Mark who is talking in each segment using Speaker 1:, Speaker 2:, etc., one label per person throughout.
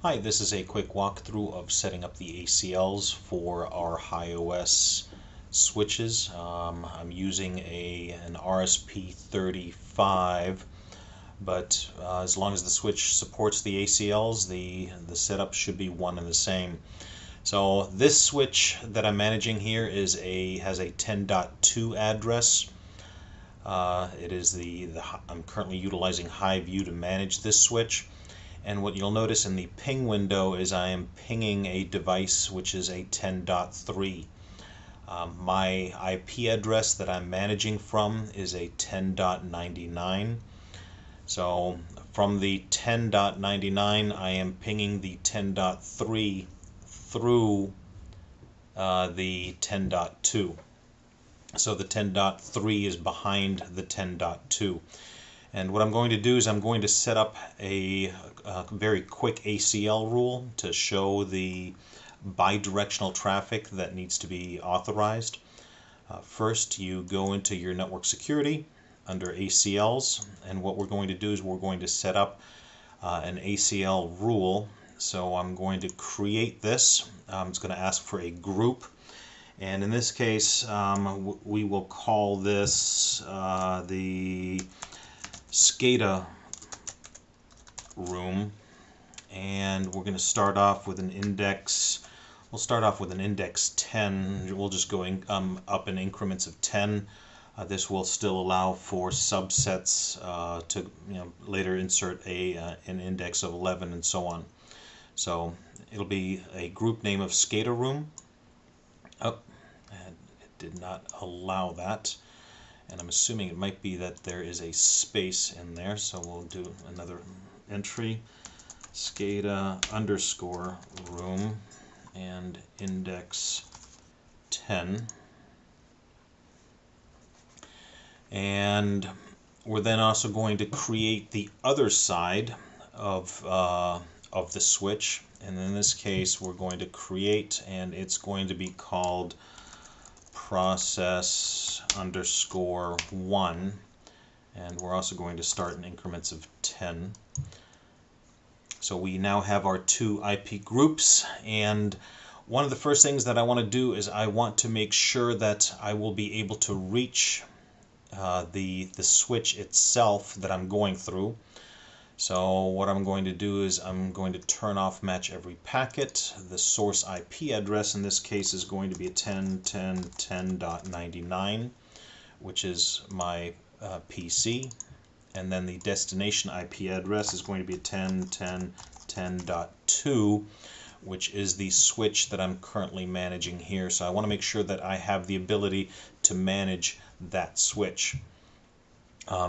Speaker 1: Hi, this is a quick walkthrough of setting up the ACLs for our HIOS switches. I'm using an RSP35, but as long as the switch supports the ACLs, the setup should be one and the same. So this switch that I'm managing here has a 10.2 address. I'm currently utilizing HiView to manage this switch. And what you'll notice in the ping window is I am pinging a device which is a 10.3. My IP address that I'm managing from is a 10.99. So from the 10.99 I am pinging the 10.3 through the 10.2. So the 10.3 is behind the 10.2. And what I'm going to do is I'm going to set up a very quick ACL rule to show the bidirectional traffic that needs to be authorized. First, you go into your network security under ACLs, and what we're going to do is we're going to set up an ACL rule. So I'm going to create this. It's going to ask for a group. And in this case, we will call this the SCADA room, and we're going to start off with an index. We'll start off with an index 10. We'll just go up in increments of 10. This will still allow for subsets to later insert an index of 11 and so on. So it'll be a group name of SCADA room. Oh, and it did not allow that. And I'm assuming it might be that there is a space in there, so we'll do another entry, SCADA underscore room and index 10. And we're then also going to create the other side of the switch, and in this case we're going to create, and it's going to be called process underscore 1, and we're also going to start in increments of 10. So we now have our two IP groups, and one of the first things that I want to do is I want to make sure that I will be able to reach the switch itself that I'm going through. So what I'm going to do is I'm going to turn off match every packet. The source IP address in this case is going to be a 10.10.10.99, which is my PC. And then the destination IP address is going to be a 10.10.10.2, which is the switch that I'm currently managing here. So I want to make sure that I have the ability to manage that switch.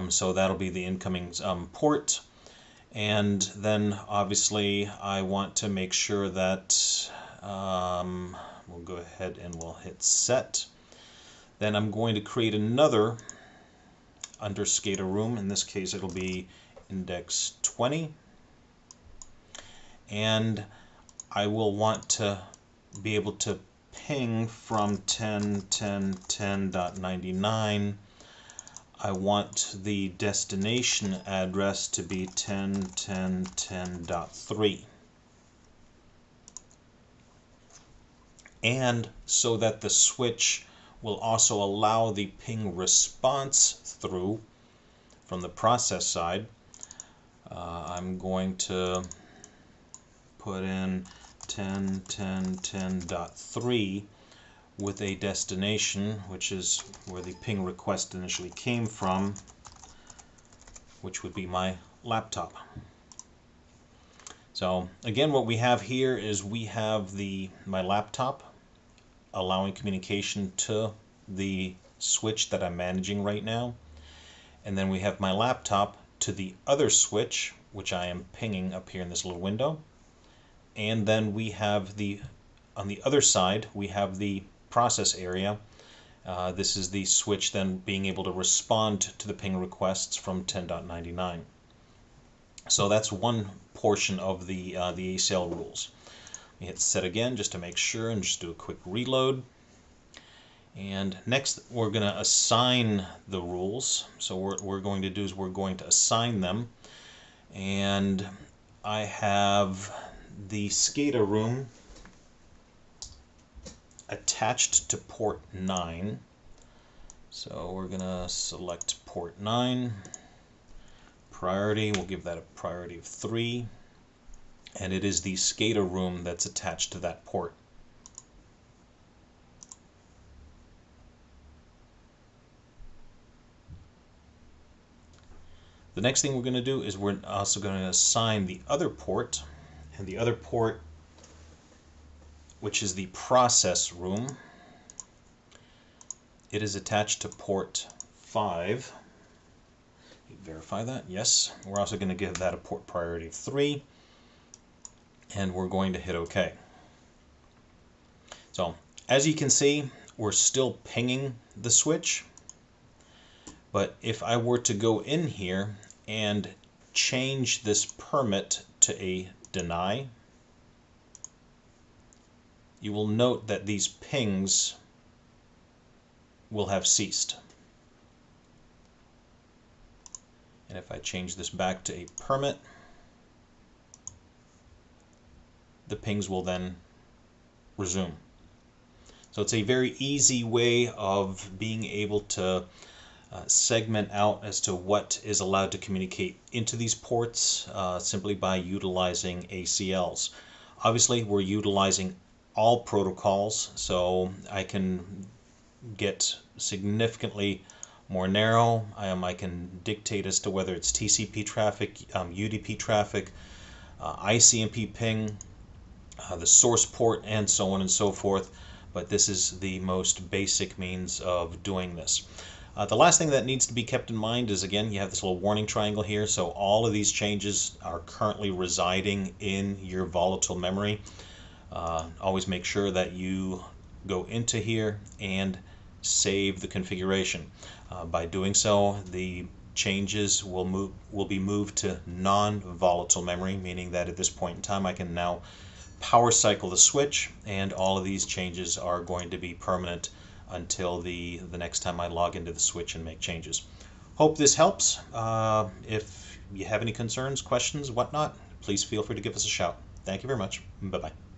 Speaker 1: So that'll be the incoming port. And then obviously I want to make sure that we'll go ahead and we'll hit set. Then I'm going to create another under SCADA room. In this case it'll be index 20. And I will want to be able to ping from 10.10.10.99. I want the destination address to be 10.10.10.3. And so that the switch will also allow the ping response through from the process side, I'm going to put in 10.10.10.3 with a destination, which is where the ping request initially came from, which would be my laptop. So again, what we have here is we have my laptop allowing communication to the switch that I'm managing right now, and then we have my laptop to the other switch, which I am pinging up here in this little window, and then we have on the other side we have the process area. This is the switch then being able to respond to the ping requests from 10.99. So that's one portion of the ACL rules. We hit set again just to make sure and just do a quick reload. And next we're going to assign the rules. So what we're going to do is we're going to assign them. And I have the SCADA room attached to port 9. So we're going to select port 9. Priority, we'll give that a priority of 3. And it is the SCADA room that's attached to that port. The next thing we're going to do is we're also going to assign the other port, and the other port, which is the process room, it is attached to port 5. Verify that, yes. We're also going to give that a port priority of 3, and we're going to hit OK. So as you can see, we're still pinging the switch. But if I were to go in here and change this permit to a deny, you will note that these pings will have ceased. And if I change this back to a permit, the pings will then resume. So it's a very easy way of being able to segment out as to what is allowed to communicate into these ports simply by utilizing ACLs. Obviously, we're utilizing all protocols, so I can get significantly more narrow. I can dictate as to whether it's TCP traffic, UDP traffic, ICMP ping, the source port, and so on and so forth. But this is the most basic means of doing this. The last thing that needs to be kept in mind is, again, you have this little warning triangle here, so all of these changes are currently residing in your volatile memory. Always make sure that you go into here and save the configuration. By doing so, the changes will be moved to non-volatile memory, meaning that at this point in time I can now power cycle the switch, and all of these changes are going to be permanent until the next time I log into the switch and make changes. Hope this helps. If you have any concerns, questions, whatnot, please feel free to give us a shout. Thank you very much. Bye-bye.